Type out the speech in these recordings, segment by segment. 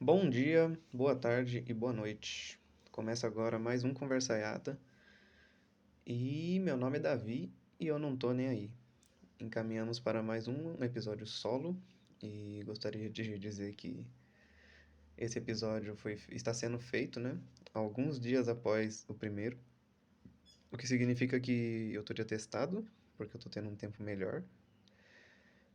Bom dia, boa tarde e boa noite. Começa agora mais um Conversaiada. E meu nome é Davi e eu não tô nem aí. Encaminhamos para mais um episódio solo e gostaria de dizer que esse episódio está sendo feito, né? Alguns dias após o primeiro, o que significa que eu tô de atestado, porque eu tô tendo um tempo melhor.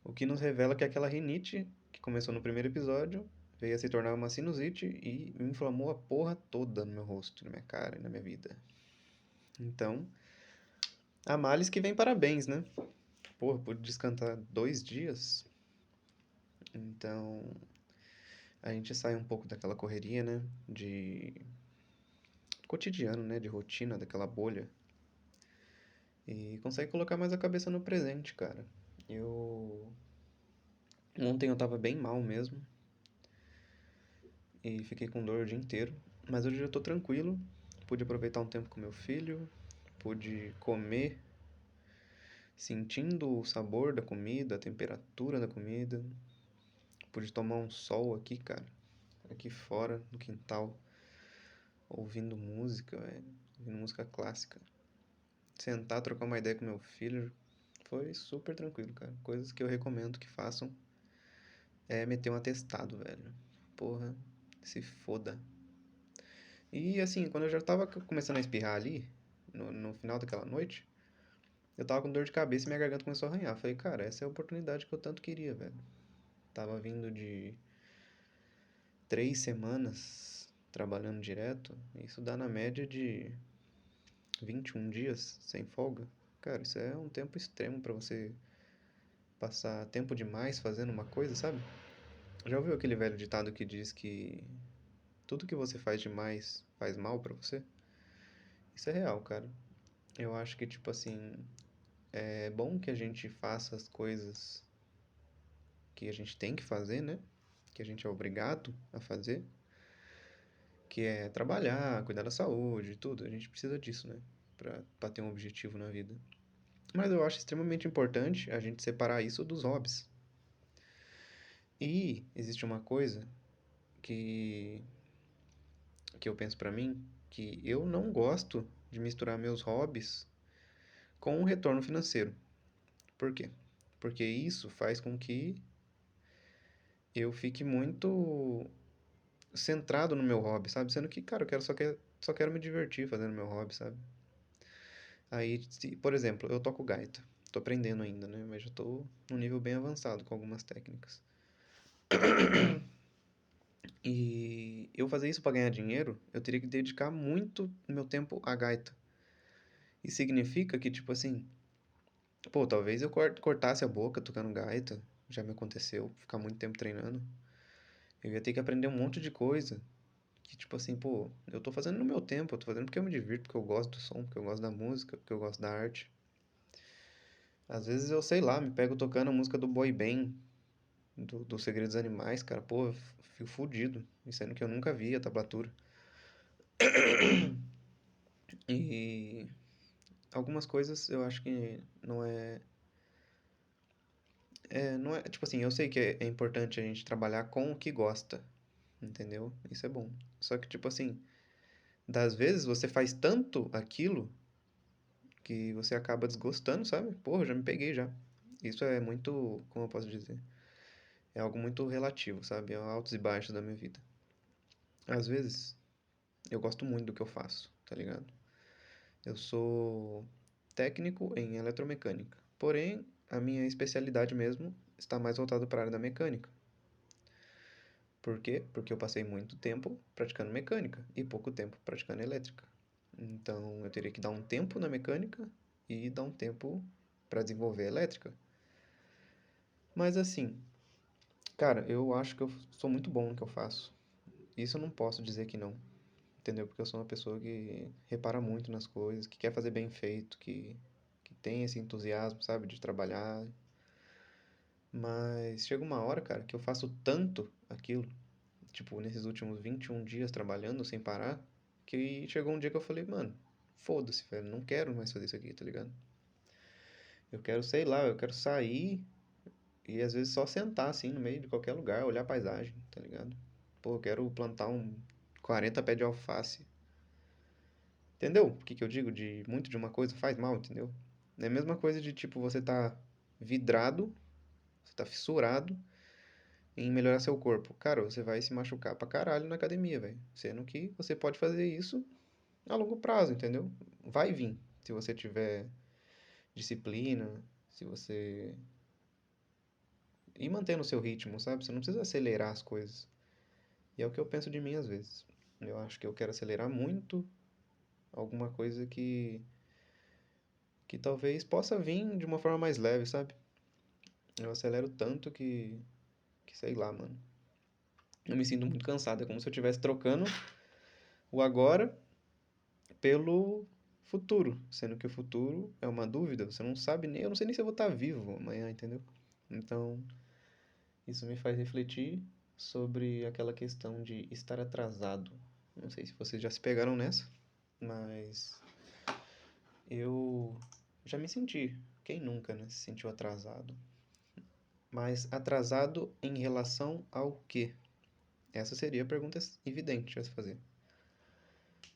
O que nos revela que aquela rinite que começou no primeiro episódio veio a se tornar uma sinusite e me inflamou a porra toda no meu rosto, na minha cara e na minha vida. Então, a males que vem parabéns, né? Porra, pude descansar 2 dias. Então, a gente sai um pouco daquela correria, né? De cotidiano, né? De rotina, daquela bolha. E consegue colocar mais a cabeça no presente, cara. Eu. Ontem eu tava bem mal mesmo. E fiquei com dor o dia inteiro. Mas hoje eu tô tranquilo. Pude aproveitar um tempo com meu filho. Pude comer sentindo o sabor da comida, a temperatura da comida. Pude tomar um sol aqui, cara. Aqui fora, no quintal. Ouvindo música, velho. Ouvindo música clássica. Sentar, trocar uma ideia com meu filho. Foi super tranquilo, cara. Coisas que eu recomendo que façam é meter um atestado, velho. Porra, se foda. E assim, quando eu já tava começando a espirrar ali, no final daquela noite, eu tava com dor de cabeça e minha garganta começou a arranhar. Falei, cara, essa é a oportunidade que eu tanto queria, velho. Tava vindo de 3 semanas trabalhando direto. Isso dá na média de 21 dias sem folga. Cara, isso é um tempo extremo pra você passar tempo demais fazendo uma coisa, sabe? Já ouviu aquele velho ditado que diz que tudo que você faz demais faz mal pra você? Isso é real, cara. Eu acho que, tipo assim, é bom que a gente faça as coisas que a gente tem que fazer, né? Que a gente é obrigado a fazer, que é trabalhar, cuidar da saúde, tudo. A gente precisa disso, né? Pra ter um objetivo na vida. Mas eu acho extremamente importante a gente separar isso dos hobbies. E existe uma coisa que, que eu penso pra mim, que eu não gosto de misturar meus hobbies com o retorno financeiro. Por quê? Porque isso faz com que eu fique muito centrado no meu hobby, sabe? Sendo que, cara, só quero me divertir fazendo meu hobby, sabe? Aí, por exemplo, eu toco gaita. Tô aprendendo ainda, né? Mas já tô num nível bem avançado com algumas técnicas. E eu fazer isso pra ganhar dinheiro, eu teria que dedicar muito meu tempo à gaita. E significa que, tipo assim, pô, talvez eu cortasse a boca tocando gaita. Já me aconteceu, ficar muito tempo treinando. Eu ia ter que aprender um monte de coisa. Que, tipo assim, pô, eu tô fazendo no meu tempo, eu tô fazendo porque eu me divirto, porque eu gosto do som, porque eu gosto da música, porque eu gosto da arte. Às vezes eu sei lá, me pego tocando a música do Boy Band, do Segredos Animais, cara, pô, eu fico fudido, sendo que eu nunca vi a tablatura. E algumas coisas eu acho que não é, tipo assim, eu sei que é importante a gente trabalhar com o que gosta, entendeu? Isso é bom. Só que, tipo assim, das vezes você faz tanto aquilo que você acaba desgostando, sabe? Porra, já me peguei já. Isso é muito, como eu posso dizer? É algo muito relativo, sabe? É altos e baixos da minha vida. Às vezes, eu gosto muito do que eu faço, tá ligado? Eu sou técnico em eletromecânica. Porém, a minha especialidade mesmo está mais voltada para a área da mecânica. Por quê? Porque eu passei muito tempo praticando mecânica e pouco tempo praticando elétrica. Então, eu teria que dar um tempo na mecânica e dar um tempo para desenvolver a elétrica. Mas assim, cara, eu acho que eu sou muito bom no que eu faço. Isso eu não posso dizer que não, entendeu? Porque eu sou uma pessoa que repara muito nas coisas, que quer fazer bem feito, que tem esse entusiasmo, sabe, de trabalhar. Mas chega uma hora, cara, que eu faço tanto aquilo, tipo, nesses últimos 21 dias trabalhando sem parar, que chegou um dia que eu falei, mano, foda-se, velho, não quero mais fazer isso aqui, tá ligado? Eu quero, sei lá, eu quero sair e às vezes só sentar assim no meio de qualquer lugar, olhar a paisagem, tá ligado? Pô, eu quero plantar 40 pés de alface. Entendeu? O que que eu digo? De muito de uma coisa faz mal, entendeu? É a mesma coisa de tipo, você tá vidrado, você tá fissurado em melhorar seu corpo. Cara, você vai se machucar pra caralho na academia, velho. Sendo que você pode fazer isso a longo prazo, entendeu? Vai vir. Se você tiver disciplina, se você ir mantendo o seu ritmo, sabe? Você não precisa acelerar as coisas. E é o que eu penso de mim às vezes. Eu acho que eu quero acelerar muito alguma coisa que talvez possa vir de uma forma mais leve, sabe? Eu acelero tanto que sei lá, mano. Eu me sinto muito cansado, é como se eu estivesse trocando o agora pelo futuro, sendo que o futuro é uma dúvida, você não sabe nem, eu não sei nem se eu vou estar vivo amanhã, entendeu? Então, isso me faz refletir sobre aquela questão de estar atrasado. Não sei se vocês já se pegaram nessa, mas eu já me senti. Quem nunca, né, se sentiu atrasado? Mas atrasado em relação ao quê? Essa seria a pergunta evidente a se fazer.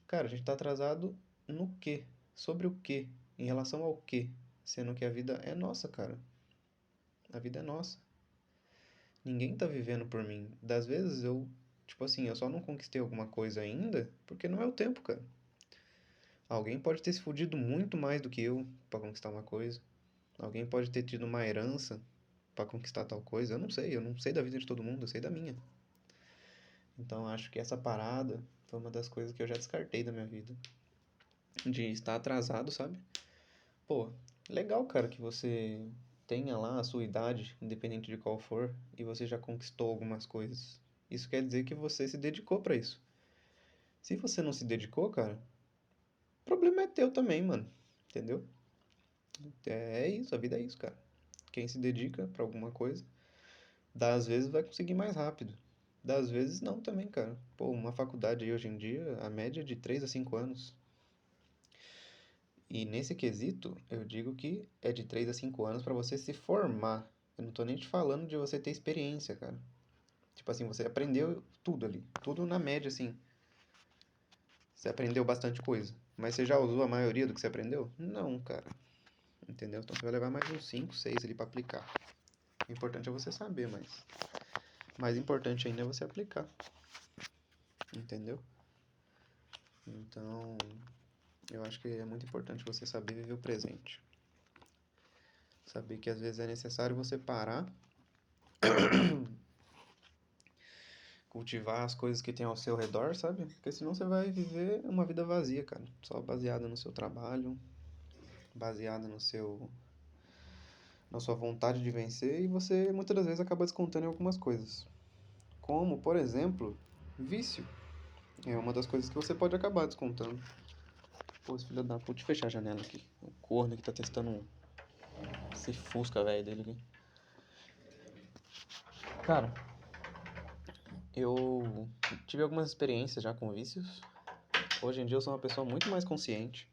Cara, a gente tá atrasado no quê? Sobre o quê? Em relação ao quê? Sendo que a vida é nossa, cara. A vida é nossa. Ninguém tá vivendo por mim. Das vezes eu, tipo assim, eu só não conquistei alguma coisa ainda porque não é o tempo, cara. Alguém pode ter se fudido muito mais do que eu pra conquistar uma coisa. Alguém pode ter tido uma herança pra conquistar tal coisa. Eu não sei da vida de todo mundo, eu sei da minha. Então acho que essa parada foi uma das coisas que eu já descartei da minha vida. De estar atrasado, sabe? Pô, legal, cara, que você tenha lá a sua idade, independente de qual for, e você já conquistou algumas coisas. Isso quer dizer que você se dedicou pra isso. Se você não se dedicou, cara, o problema é teu também, mano. Entendeu? É isso, a vida é isso, cara. Quem se dedica pra alguma coisa, das vezes vai conseguir mais rápido. Das vezes não também, cara. Pô, uma faculdade aí hoje em dia, a média é de 3 a 5 anos. E nesse quesito, eu digo que é de 3 a 5 anos pra você se formar. Eu não tô nem te falando de você ter experiência, cara. Tipo assim, você aprendeu tudo ali. Tudo na média, assim. Você aprendeu bastante coisa. Mas você já usou a maioria do que você aprendeu? Não, cara. Entendeu? Então você vai levar mais uns 5, 6 ali pra aplicar. O importante é você saber, mas mais importante ainda é você aplicar. Entendeu? Então, eu acho que é muito importante você saber viver o presente. Saber que às vezes é necessário você parar, cultivar as coisas que tem ao seu redor, sabe? Porque senão você vai viver uma vida vazia, cara. Só baseada no seu trabalho, baseada na sua vontade de vencer e você muitas das vezes acaba descontando em algumas coisas. Como, por exemplo, vício. É uma das coisas que você pode acabar descontando. Pô, esse filho da puta, deixa eu fechar a janela aqui. O corno que tá testando esse Fusca velho dele aqui. Cara, eu tive algumas experiências já com vícios. Hoje em dia eu sou uma pessoa muito mais consciente.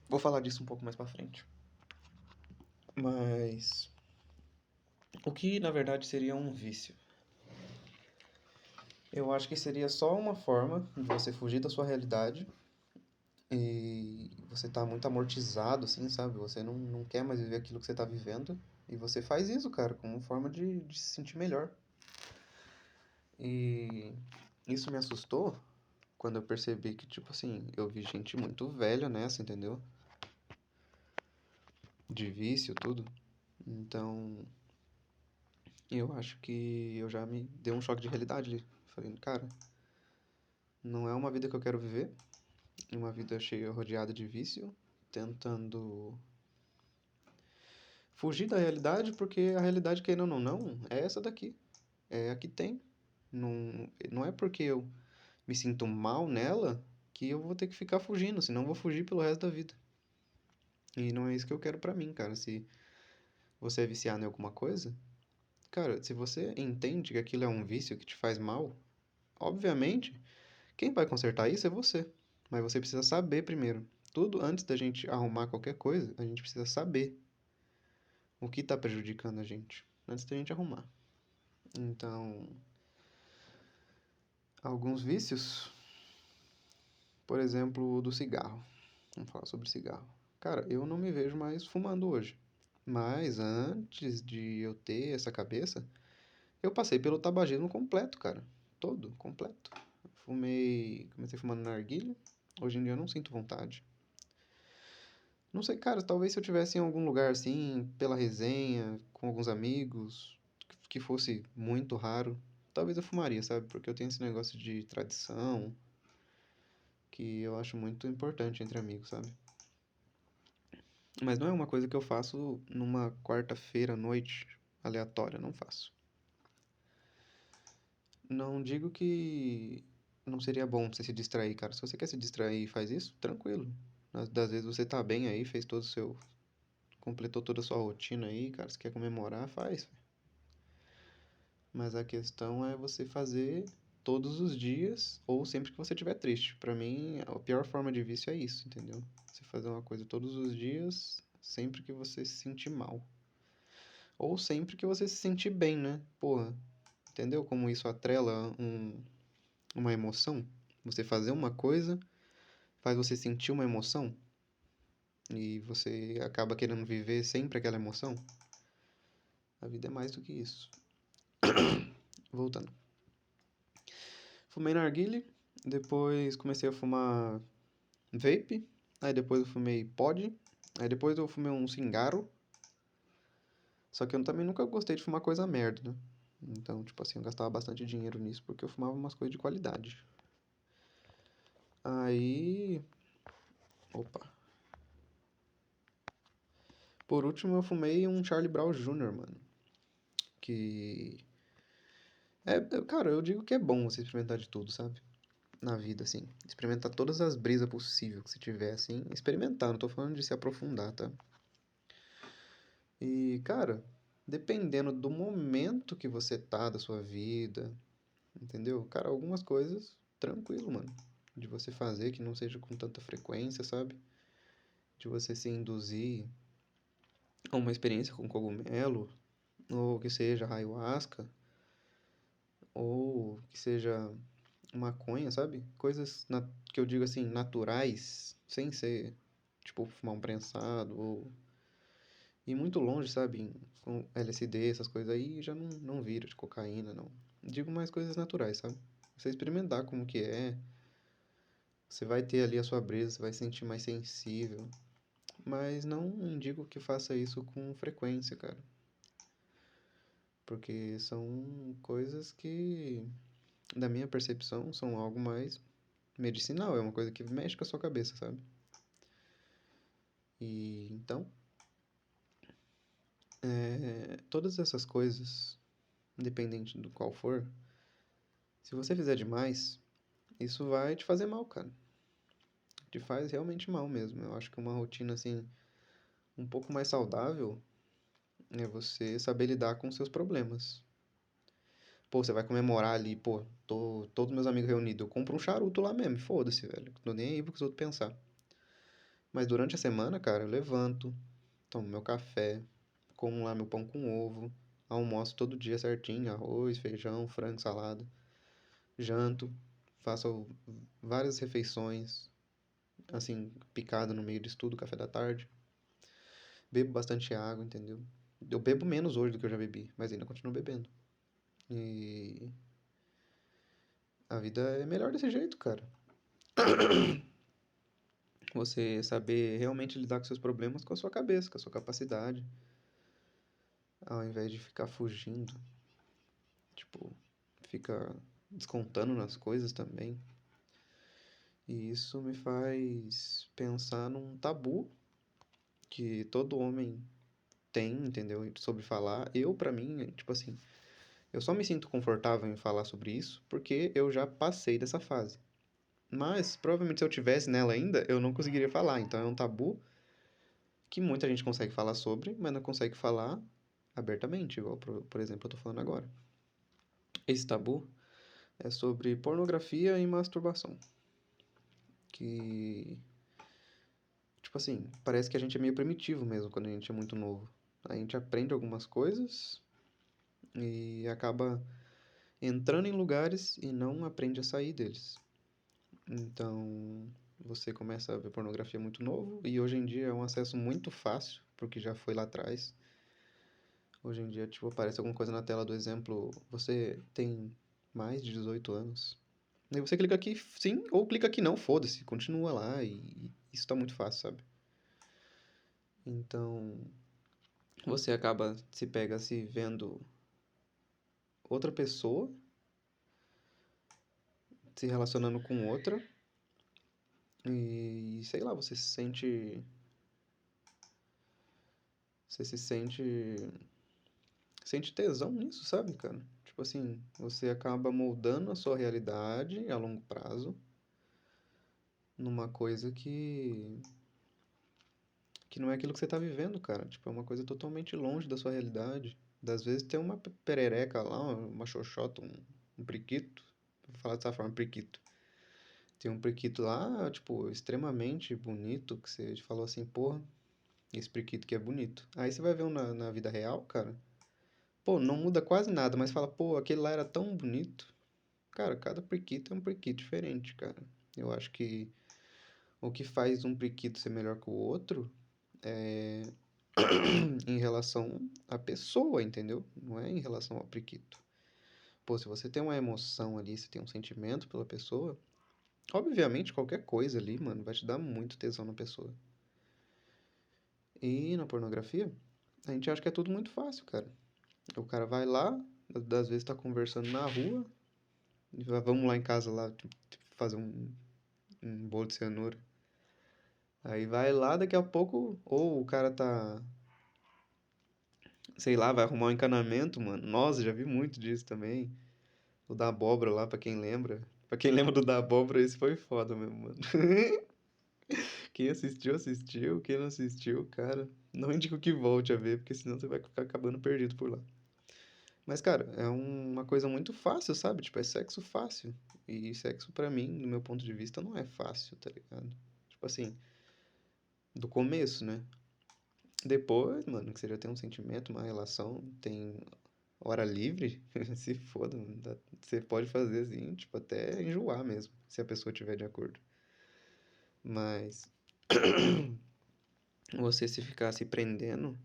Vou falar disso um pouco mais pra frente. Mas o que na verdade seria um vício? Eu acho que seria só uma forma de você fugir da sua realidade e você tá muito amortizado, assim, sabe? Você não quer mais viver aquilo que você tá vivendo e você faz isso, cara, como forma de se sentir melhor. E isso me assustou quando eu percebi que, tipo assim, eu vi gente muito velha nessa, entendeu? De vício, tudo. Então, eu acho que eu já me deu um choque de realidade ali. Falei, cara, não é uma vida que eu quero viver. Uma vida cheia, rodeada de vício, tentando fugir da realidade, porque a realidade, querendo ou não, é essa daqui. É a que tem. Não é porque eu me sinto mal nela que eu vou ter que ficar fugindo, senão eu vou fugir pelo resto da vida. E não é isso que eu quero pra mim, cara. Se você é viciado em alguma coisa, cara, se você entende que aquilo é um vício que te faz mal, obviamente, quem vai consertar isso é você. Mas você precisa saber primeiro. Tudo antes da gente arrumar qualquer coisa, a gente precisa saber o que está prejudicando a gente antes da gente arrumar. Então, Alguns vícios, por exemplo, o do cigarro. Vamos falar sobre cigarro. Cara, eu não me vejo mais fumando hoje. Mas antes de eu ter essa cabeça, eu passei pelo tabagismo completo, cara. Todo, completo. Fumei. Comecei fumando narguilha. Hoje em dia eu não sinto vontade. Não sei, cara, talvez se eu tivesse em algum lugar assim, pela resenha, com alguns amigos, que fosse muito raro, talvez eu fumaria, sabe? Porque eu tenho esse negócio de tradição que eu acho muito importante entre amigos, sabe? Mas não é uma coisa que eu faço numa quarta-feira à noite aleatória, não faço. Não digo que não seria bom você se distrair, cara. Se você quer se distrair e faz isso, tranquilo. Das vezes você tá bem aí, fez todo o seu. Completou toda a sua rotina aí, cara. Se quer comemorar, faz. Mas a questão é você fazer todos os dias ou sempre que você estiver triste. Pra mim, a pior forma de vício é isso, entendeu? Você fazer uma coisa todos os dias, sempre que você se sentir mal. Ou sempre que você se sentir bem, né? Porra, entendeu como isso atrela uma emoção? Você fazer uma coisa faz você sentir uma emoção e você acaba querendo viver sempre aquela emoção. A vida é mais do que isso. Voltando. Fumei narguile, depois comecei a fumar vape, aí depois eu fumei pod, aí depois eu fumei um cigarro. Só que eu também nunca gostei de fumar coisa merda, né? Então, tipo assim, eu gastava bastante dinheiro nisso porque eu fumava umas coisas de qualidade. Aí. Opa. Por último, eu fumei um Charlie Brown Jr., mano. Que. Cara, eu digo que é bom você experimentar de tudo, sabe? Na vida, assim. Experimentar todas as brisas possíveis que você tiver, assim. Experimentar, não tô falando de se aprofundar, tá? E, cara, dependendo do momento que você tá da sua vida, entendeu? Cara, algumas coisas, tranquilo, mano. De você fazer que não seja com tanta frequência, sabe? De você se induzir a uma experiência com cogumelo, ou que seja ayahuasca, ou que seja maconha, sabe? Coisas que eu digo assim, naturais, sem ser, tipo, fumar um prensado, ou ir muito longe, sabe? Com LSD, essas coisas aí, já não vira de cocaína, não. Digo mais coisas naturais, sabe? Você experimentar como que é, você vai ter ali a sua brisa, você vai se sentir mais sensível. Mas não indico que faça isso com frequência, cara. Porque são coisas que, da minha percepção, são algo mais medicinal. É uma coisa que mexe com a sua cabeça, sabe? E então, todas essas coisas, independente do qual for, se você fizer demais, isso vai te fazer mal, cara. Te faz realmente mal mesmo. Eu acho que uma rotina assim, um pouco mais saudável é você saber lidar com seus problemas. Pô, você vai comemorar ali, pô, tô todos meus amigos reunidos, eu compro um charuto lá mesmo, foda-se, velho. Tô nem aí pro que os outros pensar. Mas durante a semana, cara, eu levanto, tomo meu café, como lá meu pão com ovo, almoço todo dia certinho, arroz, feijão, frango, salada, janto, faço várias refeições, assim, picada no meio disso tudo, café da tarde. Bebo bastante água, entendeu? Eu bebo menos hoje do que eu já bebi, mas ainda continuo bebendo. E a vida é melhor desse jeito, cara. Você saber realmente lidar com seus problemas com a sua cabeça, com a sua capacidade, ao invés de ficar fugindo, tipo, fica descontando nas coisas também. E isso me faz pensar num tabu que todo homem tem, entendeu? Sobre falar. Eu, pra mim, tipo assim, eu só me sinto confortável em falar sobre isso porque eu já passei dessa fase. Mas, provavelmente, se eu tivesse nela ainda, eu não conseguiria falar. Então, é um tabu que muita gente consegue falar sobre, mas não consegue falar abertamente, igual, por exemplo, eu tô falando agora. Esse tabu é sobre pornografia e masturbação. Que, tipo assim, parece que a gente é meio primitivo mesmo quando a gente é muito novo. A gente aprende algumas coisas e acaba entrando em lugares e não aprende a sair deles. Então, você começa a ver pornografia muito novo e hoje em dia é um acesso muito fácil, porque já foi lá atrás. Hoje em dia, tipo, aparece alguma coisa na tela do exemplo, você tem mais de 18 anos. E você clica aqui sim, ou clica aqui não, foda-se, continua lá e isso tá muito fácil, sabe? Então, você acaba se pega se vendo outra pessoa se relacionando com outra e sei lá, você se sente tesão nisso, sabe, cara? Tipo assim, você acaba moldando a sua realidade a longo prazo numa coisa que não é aquilo que você tá vivendo, cara. Tipo, é uma coisa totalmente longe da sua realidade. Das vezes tem uma perereca lá, uma xoxota, um priquito. Vou falar dessa forma, priquito. Tem um priquito lá, tipo, extremamente bonito, que você falou assim, porra, esse priquito que é bonito. Aí você vai ver um na vida real, cara. Pô, não muda quase nada, mas fala, pô, aquele lá era tão bonito. Cara, cada priquito é um priquito diferente, cara. Eu acho que o que faz um priquito ser melhor que o outro é em relação à pessoa, entendeu? Não é em relação ao priquito. Pô, se você tem uma emoção ali, se tem um sentimento pela pessoa, obviamente qualquer coisa ali, mano, vai te dar muito tesão na pessoa. E na pornografia, a gente acha que é tudo muito fácil, cara. O cara vai lá, às vezes tá conversando na rua, vamos lá em casa lá, fazer um bolo de cenoura. Aí vai lá, daqui a pouco, ou o cara tá, sei lá, vai arrumar um encanamento, mano. Nossa, já vi muito disso também. O da abóbora lá, pra quem lembra. Pra quem lembra do da abóbora, esse foi foda mesmo, mano. Quem assistiu, assistiu. Quem não assistiu, cara, não indico que volte a ver, porque senão você vai ficar acabando perdido por lá. Mas, cara, é uma coisa muito fácil, sabe? Tipo, é sexo fácil. E sexo, pra mim, do meu ponto de vista, não é fácil, tá ligado? Tipo assim, do começo, né? Depois, mano, que você já tem um sentimento, uma relação, tem hora livre, se foda, mano, você pode fazer assim, tipo, até enjoar mesmo, se a pessoa estiver de acordo. Mas você se ficar se prendendo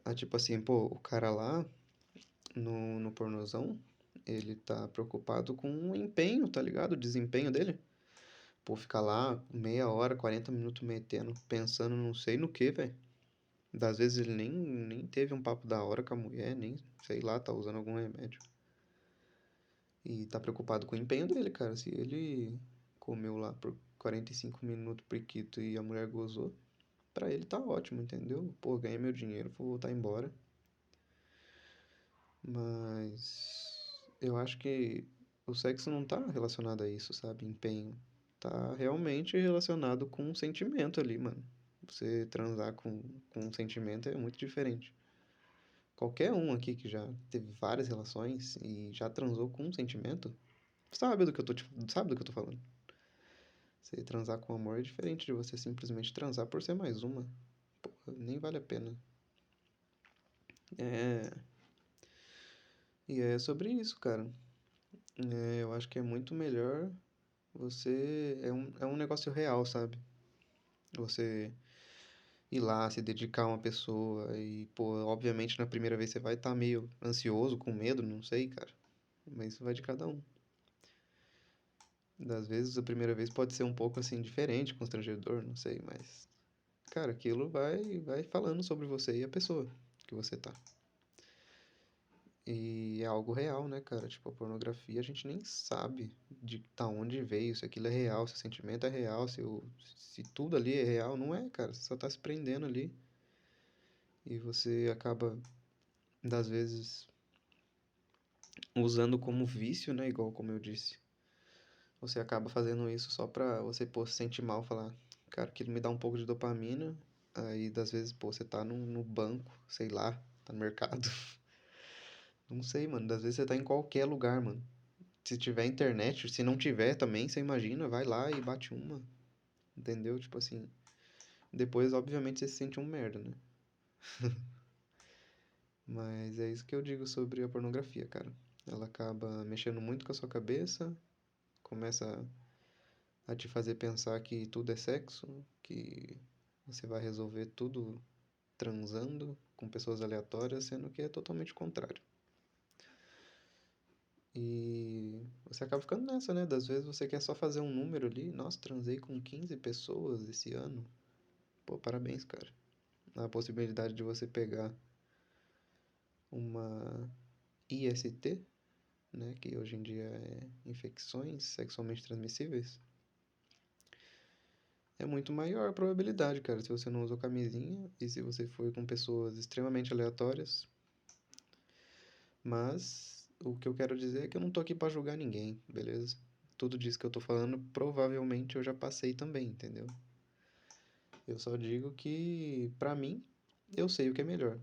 a tipo assim, pô, o cara lá no pornozão, ele tá preocupado com o empenho, tá ligado? O desempenho dele. Pô, ficar lá meia hora, 40 minutos metendo, pensando não sei no que, velho. Das vezes ele nem teve um papo da hora com a mulher, nem, sei lá, tá usando algum remédio. E tá preocupado com o empenho dele, cara. Se ele comeu lá por 45 minutos priquito e a mulher gozou, pra ele tá ótimo, entendeu? Pô, ganhei meu dinheiro, vou voltar embora. Mas eu acho que o sexo não tá relacionado a isso, sabe? Empenho. Tá realmente relacionado com um sentimento ali, mano. Você transar com um sentimento é muito diferente. Qualquer um aqui que já teve várias relações e já transou com um sentimento, sabe do que eu tô falando. Você transar com amor é diferente de você simplesmente transar por ser mais uma. Porra, nem vale a pena. É. E é sobre isso, cara. É, eu acho que é muito melhor você. É um negócio real, sabe? Você ir lá, se dedicar a uma pessoa e, pô, obviamente na primeira vez você vai estar meio ansioso, com medo, não sei, cara. Mas isso vai de cada um. Das vezes a primeira vez pode ser um pouco assim diferente, constrangedor, não sei, mas. Cara, aquilo vai falando sobre você e a pessoa que você tá. E é algo real, né, cara? Tipo, a pornografia a gente nem sabe de onde veio, se aquilo é real, se o sentimento é real, se tudo ali é real. Não é, cara. Você só tá se prendendo ali. E você acaba, das vezes, usando como vício, né? Igual como eu disse. Você acaba fazendo isso só pra você, pô, se sentir mal, falar, cara, aquilo me dá um pouco de dopamina. Aí, das vezes, pô, você tá no banco, sei lá, tá no mercado. Não sei, mano. Das vezes você tá em qualquer lugar, mano. Se tiver internet, se não tiver também, você imagina, vai lá e bate uma. Entendeu? Tipo assim. Depois, obviamente, você se sente um merda, né? Mas é isso que eu digo sobre a pornografia, cara. Ela acaba mexendo muito com a sua cabeça, começa a te fazer pensar que tudo é sexo, que você vai resolver tudo transando com pessoas aleatórias, sendo que é totalmente o contrário. E você acaba ficando nessa, né? Das vezes você quer só fazer um número ali. Nossa, transei com 15 pessoas esse ano. Pô, parabéns, cara. A possibilidade de você pegar uma IST, né? Que hoje em dia é infecções sexualmente transmissíveis. É muito maior a probabilidade, cara, se você não usou camisinha e se você foi com pessoas extremamente aleatórias. Mas o que eu quero dizer é que eu não tô aqui pra julgar ninguém, beleza? Tudo disso que eu tô falando, provavelmente eu já passei também, entendeu? Eu só digo que, pra mim, eu sei o que é melhor.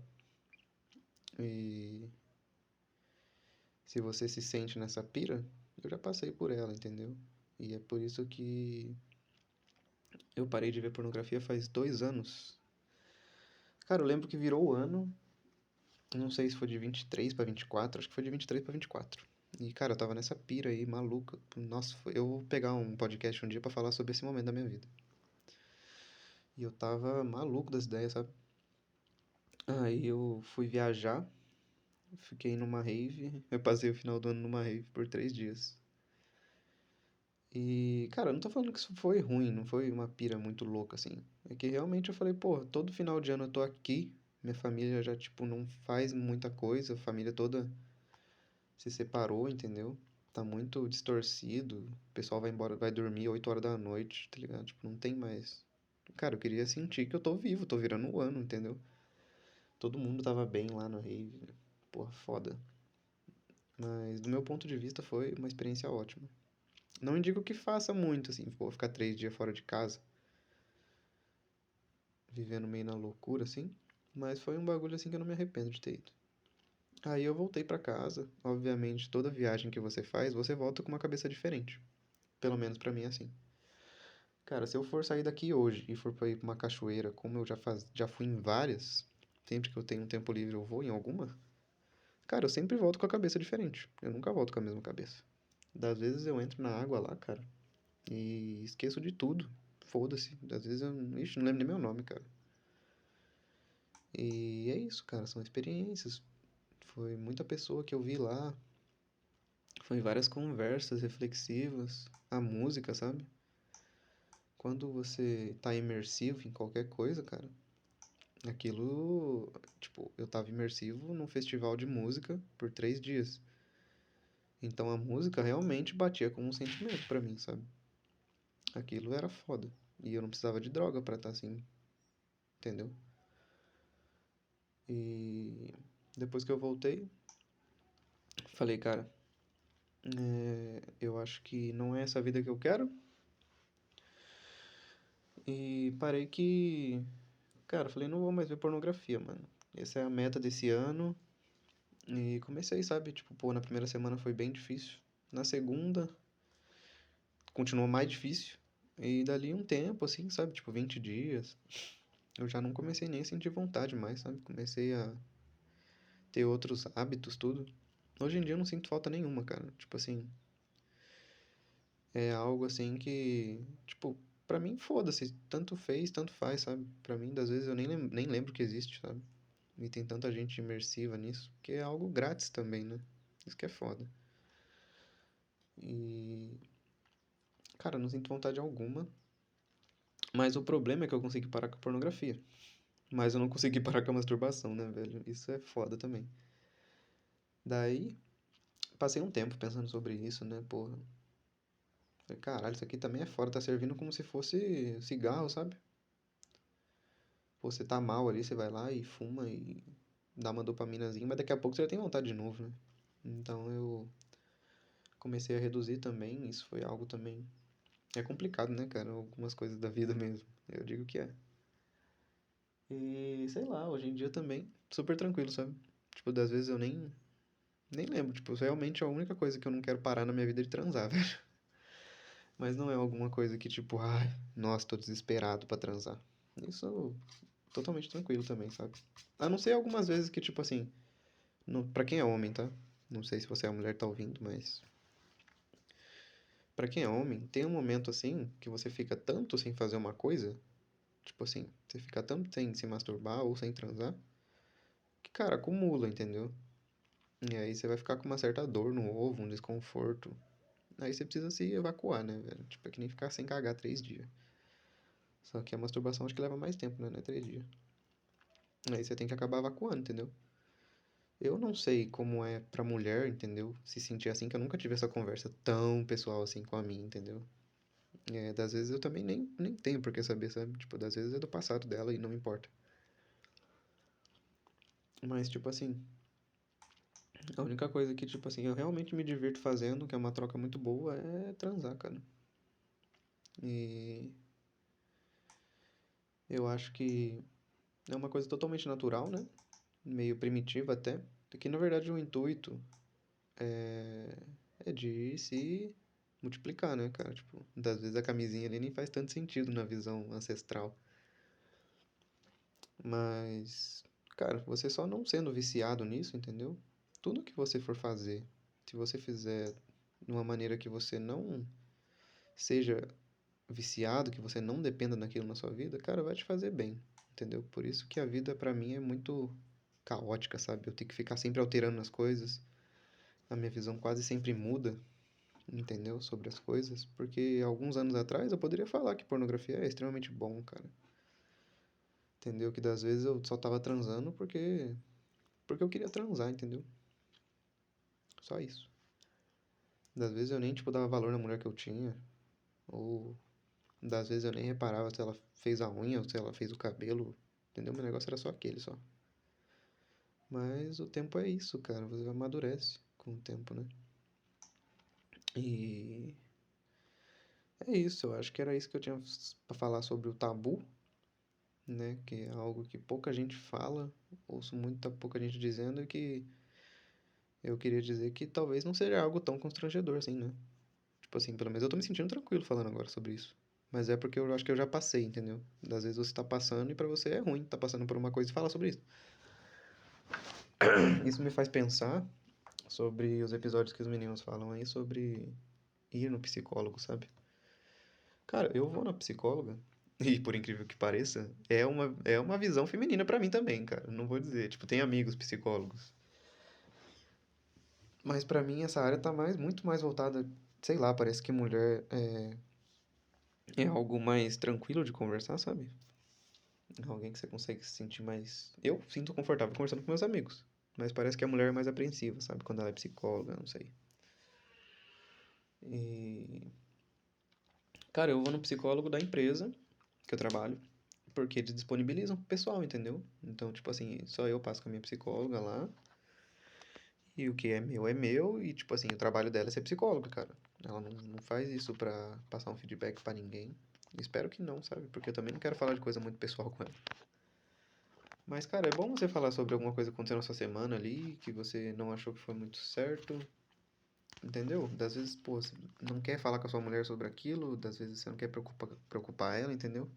E se você se sente nessa pira, eu já passei por ela, entendeu? E é por isso que eu parei de ver pornografia faz 2 anos. Cara, eu lembro que virou o ano, não sei se foi de 23 pra 24, acho que foi de 23 pra 24. E, cara, eu tava nessa pira aí, maluca. Nossa, eu vou pegar um podcast um dia pra falar sobre esse momento da minha vida. E eu tava maluco das ideias, sabe? Aí eu fui viajar, fiquei numa rave, eu passei o final do ano numa rave por 3 dias. E, cara, eu não tô falando que isso foi ruim, não foi uma pira muito louca, assim. É que realmente eu falei, pô, todo final de ano eu tô aqui, minha família já, tipo, não faz muita coisa, a família toda se separou, entendeu? Tá muito distorcido, o pessoal vai embora, vai dormir 8 horas da noite, tá ligado? Tipo, não tem mais. Cara, eu queria sentir que eu tô vivo, tô virando o ano, entendeu? Todo mundo tava bem lá no rave, porra, foda. Mas do meu ponto de vista foi uma experiência ótima. Não indico que faça muito, assim, vou ficar 3 dias fora de casa, vivendo meio na loucura, assim. Mas foi um bagulho assim que eu não me arrependo de ter ido. Aí eu voltei pra casa. Obviamente, toda viagem que você faz, você volta com uma cabeça diferente. Pelo menos pra mim é assim. Cara, se eu for sair daqui hoje e for pra ir pra uma cachoeira, como eu já fui em várias, sempre que eu tenho um tempo livre eu vou em alguma, cara, eu sempre volto com a cabeça diferente. Eu nunca volto com a mesma cabeça. Das vezes eu entro na água lá, cara, e esqueço de tudo. Foda-se. Às vezes eu, ixi, não lembro nem meu nome, cara. E é isso, cara, são experiências. Foi muita pessoa que eu vi lá, foi várias conversas reflexivas, a música, sabe? Quando você tá imersivo em qualquer coisa, cara, aquilo, tipo, eu tava imersivo num festival de música por 3 dias. Então a música realmente batia como um sentimento pra mim, sabe? Aquilo era foda. E eu não precisava de droga pra estar assim, entendeu? E depois que eu voltei, falei, cara, eu acho que não é essa vida que eu quero. E parei que, cara, falei, não vou mais ver pornografia, mano. Essa é a meta desse ano. E comecei, sabe? Tipo, pô, na primeira semana foi bem difícil. Na segunda, continuou mais difícil. E dali um tempo, assim, sabe? Tipo, 20 dias. Eu já não comecei nem a sentir vontade mais, sabe? Comecei a ter outros hábitos, tudo. Hoje em dia eu não sinto falta nenhuma, cara. Tipo assim, é algo assim que, tipo, pra mim, foda-se. Tanto fez, tanto faz, sabe? Pra mim, das vezes eu nem lembro que existe, sabe? E tem tanta gente imersiva nisso, que é algo grátis também, né? Isso que é foda. E, cara, eu não sinto vontade alguma. Mas o problema é que eu consegui parar com a pornografia. Mas eu não consegui parar com a masturbação, né, velho? Isso é foda também. Daí, passei um tempo pensando sobre isso, né, porra. Falei, caralho, isso aqui também é foda, tá servindo como se fosse cigarro, sabe? Pô, você tá mal ali, você vai lá e fuma e dá uma dopaminazinha, mas daqui a pouco você já tem vontade de novo, né? Então eu comecei a reduzir também, isso foi algo também. É complicado, né, cara? Algumas coisas da vida mesmo. Eu digo que é. E sei lá, hoje em dia também, super tranquilo, sabe? Tipo, das vezes eu nem lembro. Tipo, realmente a única coisa que eu não quero parar na minha vida é de transar, velho. Mas não é alguma coisa que, tipo, ai, nossa, tô desesperado pra transar. Isso totalmente tranquilo também, sabe? A não ser algumas vezes que, tipo assim, pra quem é homem, tá? Não sei se você é a mulher que tá ouvindo, mas pra quem é homem, tem um momento assim que você fica tanto sem fazer uma coisa, tipo assim, você fica tanto sem se masturbar ou sem transar, que, cara, acumula, entendeu? E aí você vai ficar com uma certa dor no ovo, um desconforto. Aí você precisa se evacuar, né, velho? Tipo, é que nem ficar sem cagar 3 dias. Só que a masturbação acho que leva mais tempo, né? Não é 3 dias. Aí você tem que acabar evacuando, entendeu? Eu não sei como é pra mulher, entendeu? Se sentir assim, que eu nunca tive essa conversa tão pessoal assim com a mim, entendeu? É, das vezes eu também nem tenho por que saber, sabe? Tipo, das vezes é do passado dela e não importa. Mas, tipo assim, a única coisa que, tipo assim, eu realmente me divirto fazendo, que é uma troca muito boa, é transar, cara. E eu acho que é uma coisa totalmente natural, né? Meio primitiva até. Que na verdade o intuito é de se multiplicar, né, cara? Tipo, das vezes a camisinha ali nem faz tanto sentido na visão ancestral. Mas, cara, você só não sendo viciado nisso, entendeu? Tudo que você for fazer, se você fizer de uma maneira que você não seja viciado, que você não dependa daquilo na sua vida, cara, vai te fazer bem, entendeu? Por isso que a vida pra mim é muito caótica, sabe? Eu tenho que ficar sempre alterando as coisas. A minha visão quase sempre muda, entendeu? Sobre as coisas, porque alguns anos atrás eu poderia falar que pornografia é extremamente bom, cara. Entendeu? Que das vezes eu só tava transando porque eu queria transar, entendeu? Só isso. Das vezes eu nem, tipo, dava valor na mulher que eu tinha. Ou das vezes eu nem reparava se ela fez a unha ou se ela fez o cabelo. Entendeu? Meu negócio era só aquele só. Mas o tempo é isso, cara. Você amadurece com o tempo, né? E é isso. Eu acho que era isso que eu tinha pra falar sobre o tabu, né? Que é algo que pouca gente fala. Ouço muita pouca gente dizendo e que eu queria dizer que talvez não seja algo tão constrangedor assim, né? Tipo assim, pelo menos eu tô me sentindo tranquilo falando agora sobre isso. Mas é porque eu acho que eu já passei, entendeu? Às vezes você tá passando e pra você é ruim, tá passando por uma coisa e fala sobre isso. Isso me faz pensar sobre os episódios que os meninos falam aí sobre ir no psicólogo, sabe? Cara, eu vou na psicóloga e por incrível que pareça, é uma visão feminina pra mim também, cara. Não vou dizer, tipo, tem amigos psicólogos. Mas pra mim essa área tá muito mais voltada, sei lá, parece que mulher é algo mais tranquilo de conversar, sabe? Alguém que você consegue se sentir mais. Eu sinto confortável conversando com meus amigos. Mas parece que a mulher é mais apreensiva, sabe? Quando ela é psicóloga, não sei. E. Cara, eu vou no psicólogo da empresa que eu trabalho. Porque eles disponibilizam pro pessoal, entendeu? Então, tipo assim, só eu passo com a minha psicóloga lá. E o que é meu é meu. E, tipo assim, o trabalho dela é ser psicóloga, cara. Ela não faz isso pra passar um feedback pra ninguém. Espero que não, sabe? Porque eu também não quero falar de coisa muito pessoal com ela. Mas, cara, é bom você falar sobre alguma coisa que aconteceu na sua semana ali, que você não achou que foi muito certo, entendeu? Das vezes, pô, você não quer falar com a sua mulher sobre aquilo, das vezes você não quer preocupar ela, entendeu?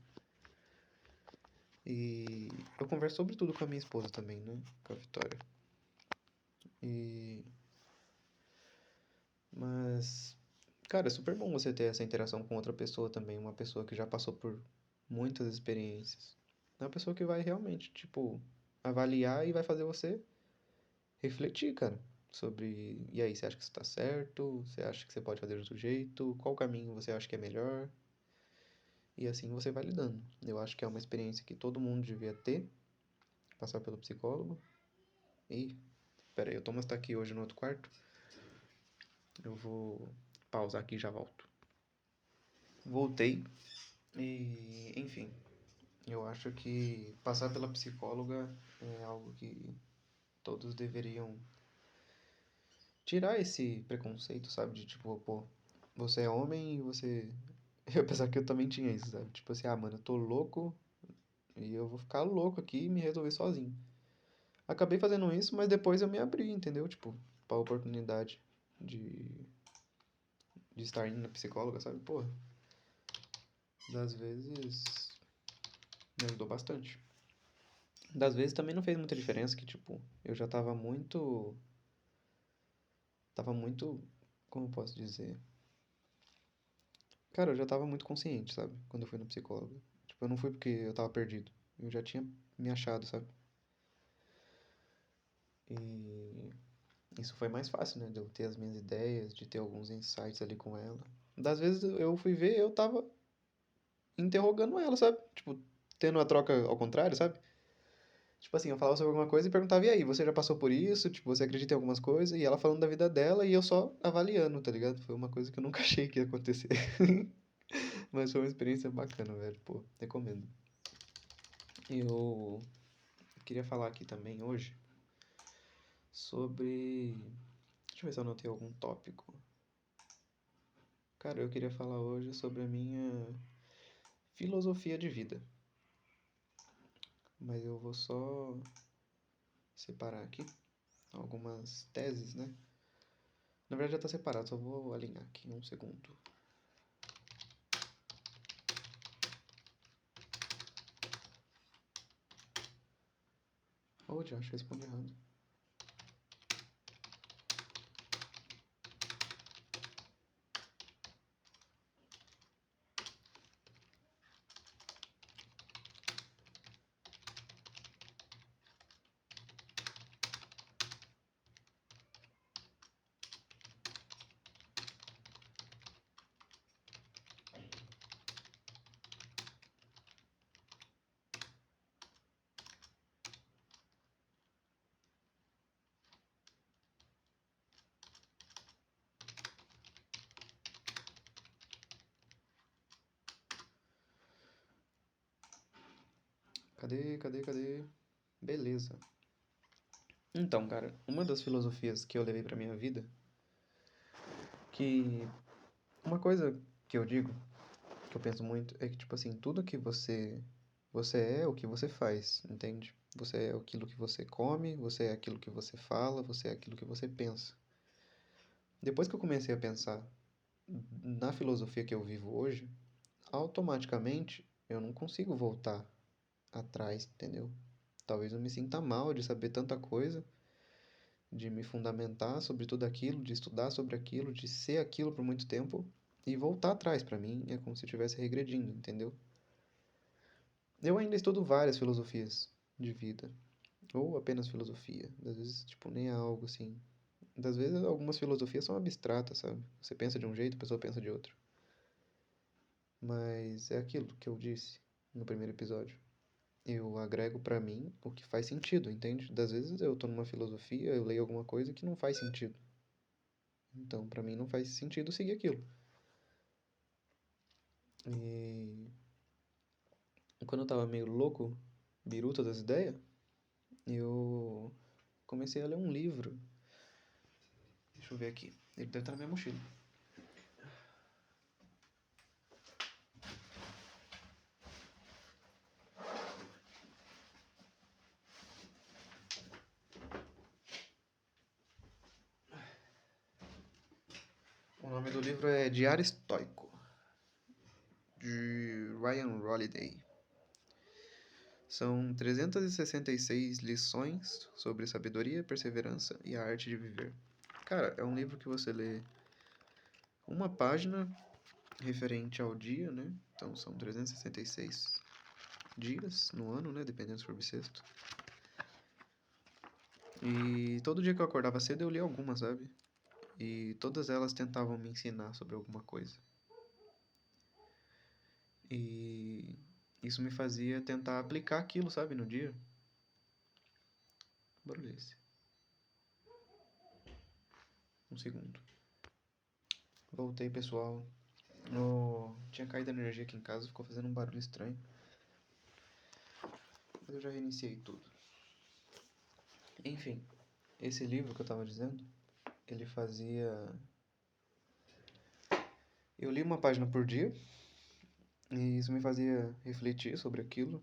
E eu converso sobre tudo com a minha esposa também, né? Com a Vitória. E. Mas. Cara, é super bom você ter essa interação com outra pessoa também, uma pessoa que já passou por muitas experiências. É uma pessoa que vai realmente, tipo, avaliar e vai fazer você refletir, cara, sobre. E aí, você acha que isso tá certo? Você acha que você pode fazer de outro jeito? Qual caminho você acha que é melhor? E assim você vai lidando. Eu acho que é uma experiência que todo mundo devia ter, passar pelo psicólogo. E, pera aí, o Thomas tá aqui hoje no outro quarto. Eu vou pausar aqui e já volto. Voltei e, enfim, eu acho que passar pela psicóloga é algo que todos deveriam tirar esse preconceito, sabe? De tipo, pô, você é homem e você. Apesar que eu também tinha isso, sabe? Tipo assim, ah, mano, eu tô louco e eu vou ficar louco aqui e me resolver sozinho. Acabei fazendo isso, mas depois eu me abri, entendeu? Tipo, pra oportunidade de, de estar indo na psicóloga, sabe? Pô, das vezes me ajudou bastante. Das vezes também não fez muita diferença, que tipo, eu já tava muito tava muito, como eu posso dizer? Cara, eu já tava muito consciente, sabe? Quando eu fui no psicólogo. Tipo, eu não fui porque eu tava perdido. Eu já tinha me achado, sabe? E isso foi mais fácil, né? De eu ter as minhas ideias, de ter alguns insights ali com ela. Das vezes eu fui ver, eu tava interrogando ela, sabe? Tipo, tendo a troca ao contrário, sabe? Tipo assim, eu falava sobre alguma coisa e perguntava, e aí, você já passou por isso? Tipo, você acredita em algumas coisas? E ela falando da vida dela e eu só avaliando, tá ligado? Foi uma coisa que eu nunca achei que ia acontecer. Mas foi uma experiência bacana, velho. Pô, recomendo. Eu queria falar aqui também hoje sobre. Deixa eu ver se eu anotei algum tópico. Cara, eu queria falar hoje sobre a minha filosofia de vida. Mas eu vou só separar aqui algumas teses, né? Na verdade já tá separado, só vou alinhar aqui em um segundo. Oh, já acho que eu respondi errado. Cadê? Beleza. Então, cara, uma das filosofias que eu levei pra minha vida, que uma coisa que eu digo, que eu penso muito, é que, tipo assim, tudo que você é o que você faz, entende? Você é aquilo que você come, você é aquilo que você fala, você é aquilo que você pensa. Depois que eu comecei a pensar na filosofia que eu vivo hoje, automaticamente eu não consigo voltar atrás, entendeu? Talvez eu me sinta mal de saber tanta coisa, de me fundamentar sobre tudo aquilo, de estudar sobre aquilo, de ser aquilo por muito tempo e voltar atrás. Pra mim é como se eu estivesse regredindo, entendeu? Eu ainda estudo várias filosofias de vida, ou apenas filosofia. Às vezes, tipo, nem é algo assim. Às vezes algumas filosofias são abstratas, sabe? Você pensa de um jeito, a pessoa pensa de outro. Mas é aquilo que eu disse no primeiro episódio. Eu agrego pra mim o que faz sentido, entende? Das vezes eu tô numa filosofia, eu leio alguma coisa que não faz sentido. Então, pra mim não faz sentido seguir aquilo. E quando eu tava meio louco, biruta das ideias, eu comecei a ler um livro. Deixa eu ver aqui. Ele deve estar na minha mochila. O nome do livro é Diário Estoico, de Ryan Holiday. São 366 lições sobre sabedoria, perseverança e a arte de viver. Cara, é um livro que você lê uma página referente ao dia, né? Então são 366 dias no ano, né? Dependendo se for bissexto. E todo dia que eu acordava cedo eu lia algumas, sabe? E todas elas tentavam me ensinar sobre alguma coisa. E isso me fazia tentar aplicar aquilo, sabe, no dia. Que barulho é esse? Um segundo. Voltei, pessoal. Tinha caído a energia aqui em casa, ficou fazendo um barulho estranho. Mas eu já reiniciei tudo. Enfim, esse livro que eu tava dizendo, ele fazia. Eu li uma página por dia, e isso me fazia refletir sobre aquilo,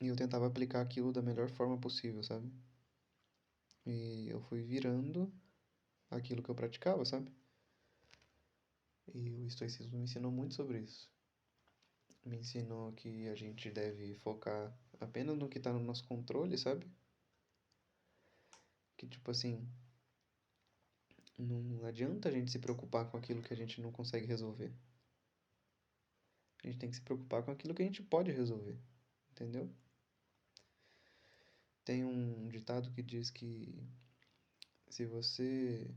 e eu tentava aplicar aquilo da melhor forma possível, sabe? E eu fui virando aquilo que eu praticava, sabe? E o estoicismo me ensinou muito sobre isso. Me ensinou que a gente deve focar apenas no que tá no nosso controle, sabe? Que tipo assim, Não adianta a gente se preocupar com aquilo que a gente não consegue resolver. A gente tem que se preocupar com aquilo que a gente pode resolver, entendeu? Tem um ditado que diz que se você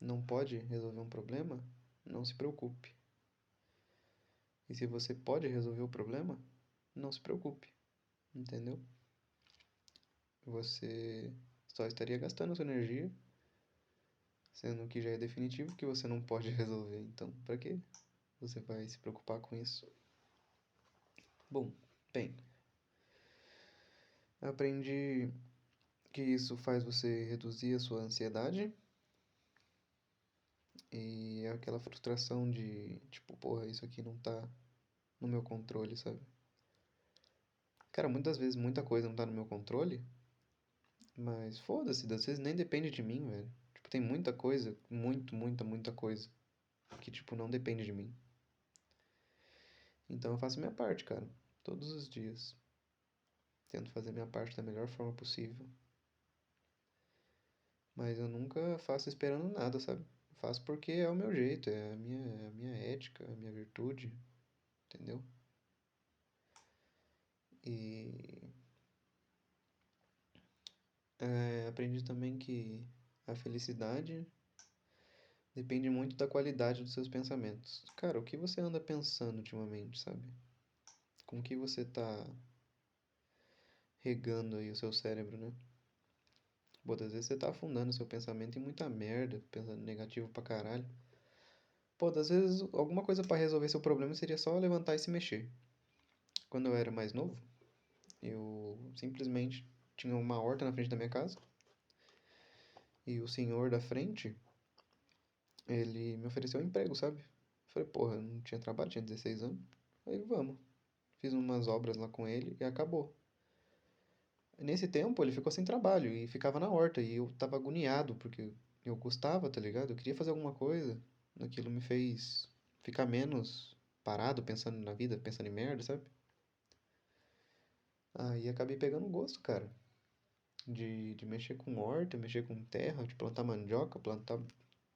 não pode resolver um problema, não se preocupe. E se você pode resolver o problema, não se preocupe, entendeu? Você só estaria gastando sua energia, sendo que já é definitivo que você não pode resolver. Então, para que você vai se preocupar com isso? Bom, bem, aprendi que isso faz você reduzir a sua ansiedade e aquela frustração de, tipo, porra, isso aqui não tá no meu controle, sabe? Cara, muitas vezes muita coisa não tá no meu controle, mas foda-se, às vezes nem depende de mim, velho. Tipo, tem muita coisa, muita coisa que, tipo, não depende de mim. Então eu faço minha parte, cara, todos os dias. Tento fazer minha parte da melhor forma possível. Mas eu nunca faço esperando nada, sabe? Faço porque é o meu jeito, é a minha ética, a minha virtude, entendeu? E aprendi também que a felicidade depende muito da qualidade dos seus pensamentos. Cara, o que você anda pensando ultimamente, sabe? Com que você tá regando aí o seu cérebro, né? Pô, às vezes você tá afundando seu pensamento em muita merda, pensando negativo pra caralho. Pô, às vezes alguma coisa pra resolver seu problema seria só levantar e se mexer. Quando eu era mais novo, eu simplesmente tinha uma horta na frente da minha casa e o senhor da frente, ele me ofereceu um emprego, sabe? Eu falei, porra, eu não tinha trabalho, tinha 16 anos. Aí vamos. Fiz umas obras lá com ele e acabou. Nesse tempo ele ficou sem trabalho e ficava na horta e eu tava agoniado porque eu gostava, tá ligado? Eu queria fazer alguma coisa. Aquilo me fez ficar menos parado pensando na vida, pensando em merda, sabe? Aí acabei pegando gosto, cara, de mexer com horta, mexer com terra, de plantar mandioca, plantar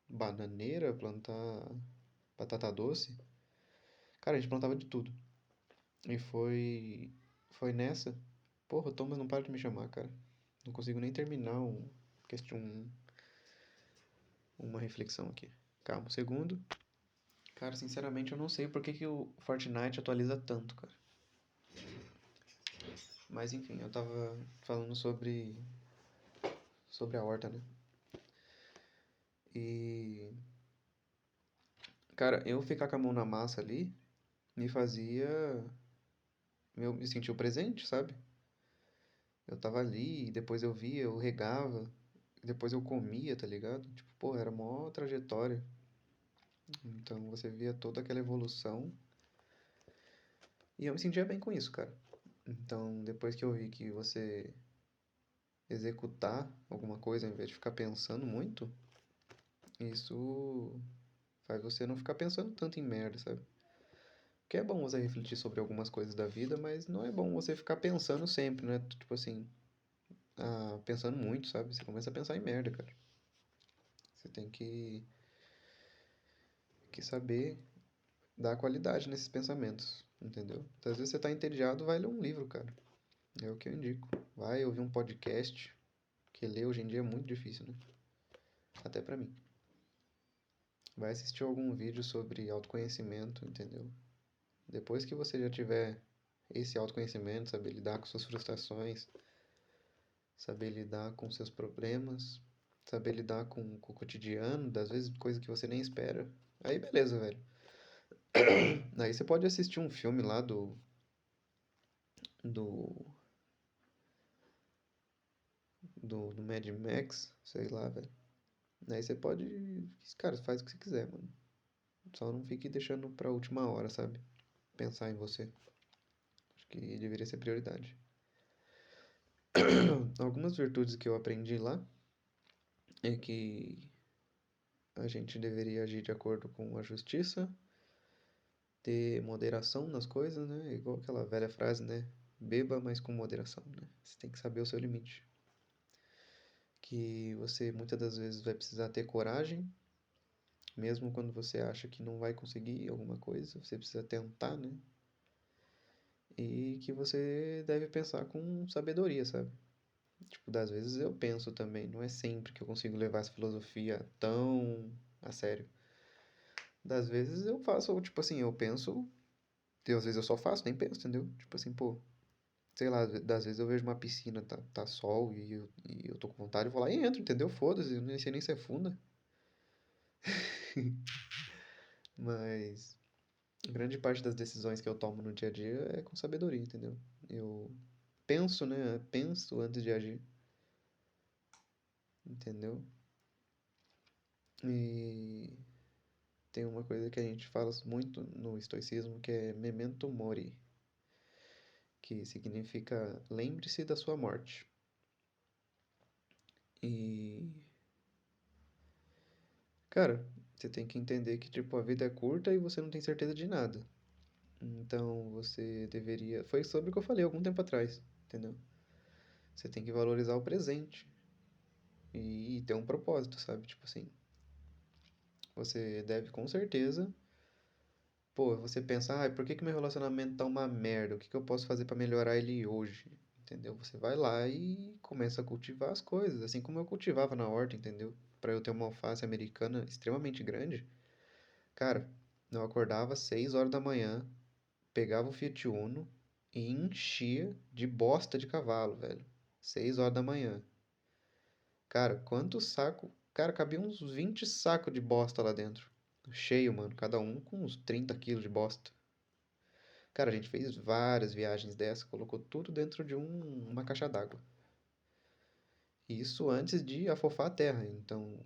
bananeira, plantar batata doce. Cara, a gente plantava de tudo. E foi nessa. Porra, o Thomas não para de me chamar, cara. Não consigo nem terminar uma reflexão aqui. Calma, um segundo. Cara, sinceramente, eu não sei por que que o Fortnite atualiza tanto, cara. Mas enfim, eu tava falando sobre a horta, né? E cara, eu ficar com a mão na massa ali me fazia eu me sentir o presente, sabe? Eu tava ali, e depois eu via, eu regava, e depois eu comia, tá ligado? Tipo, pô, era mó trajetória. Então você via toda aquela evolução e eu me sentia bem com isso, cara. Então, depois que eu vi que você executar alguma coisa ao invés de ficar pensando muito, isso faz você não ficar pensando tanto em merda, sabe? Porque é bom você refletir sobre algumas coisas da vida, mas não é bom você ficar pensando sempre, né? Tipo assim, pensando muito, sabe? Você começa a pensar em merda, cara. Você tem que saber dar qualidade nesses pensamentos, entendeu? Então, às vezes você tá entediado, vai ler um livro, cara. É o que eu indico. Vai ouvir um podcast, que ler hoje em dia é muito difícil, né? Até pra mim. Vai assistir algum vídeo sobre autoconhecimento, entendeu? Depois que você já tiver esse autoconhecimento, saber lidar com suas frustrações, saber lidar com seus problemas, saber lidar com o cotidiano, das vezes coisa que você nem espera, aí beleza, velho. Aí você pode assistir um filme lá do, do Mad Max, sei lá, velho. Aí você pode, cara, faz o que você quiser, mano. Só não fique deixando pra última hora, sabe? Pensar em você. Acho que deveria ser prioridade. Algumas virtudes que eu aprendi lá é que a gente deveria agir de acordo com a justiça, ter moderação nas coisas, né? Igual aquela velha frase, né? Beba, mas com moderação, né? Você tem que saber o seu limite. que você muitas das vezes vai precisar ter coragem, mesmo quando você acha que não vai conseguir alguma coisa, você precisa tentar, né? E que você deve pensar com sabedoria, sabe? Tipo, das vezes eu penso também, não é sempre que eu consigo levar essa filosofia tão a sério. Das vezes eu faço, tipo assim, eu penso, e às vezes eu só faço, nem penso, entendeu? Tipo assim, pô, sei lá, das vezes eu vejo uma piscina, tá sol e eu tô com vontade, eu vou lá e entro, entendeu? Foda-se, eu nem sei nem se é funda. Mas grande parte das decisões que eu tomo no dia a dia é com sabedoria, entendeu? Eu penso, né? Penso antes de agir, entendeu? E tem uma coisa que a gente fala muito no estoicismo que é memento mori, que significa lembre-se da sua morte. E, cara, você tem que entender que, tipo, a vida é curta e você não tem certeza de nada. Então, você deveria. Foi sobre o que eu falei algum tempo atrás, entendeu? Você tem que valorizar o presente e ter um propósito, sabe? Tipo assim, você deve com certeza. Pô, você pensa, ah, por que que meu relacionamento tá uma merda? O que que eu posso fazer pra melhorar ele hoje? Entendeu? Você vai lá e começa a cultivar as coisas, assim como eu cultivava na horta, entendeu? Pra eu ter uma alface americana extremamente grande. Cara, eu acordava às 6 horas da manhã, pegava o Fiat Uno e enchia de bosta de cavalo, velho. 6 horas da manhã. Cara, quanto saco? Cara, cabia uns 20 sacos de bosta lá dentro. Cheio, mano. Cada um com uns 30 quilos de bosta. Cara, a gente fez várias viagens dessa, colocou tudo dentro de uma caixa d'água. Isso antes de afofar a terra. Então,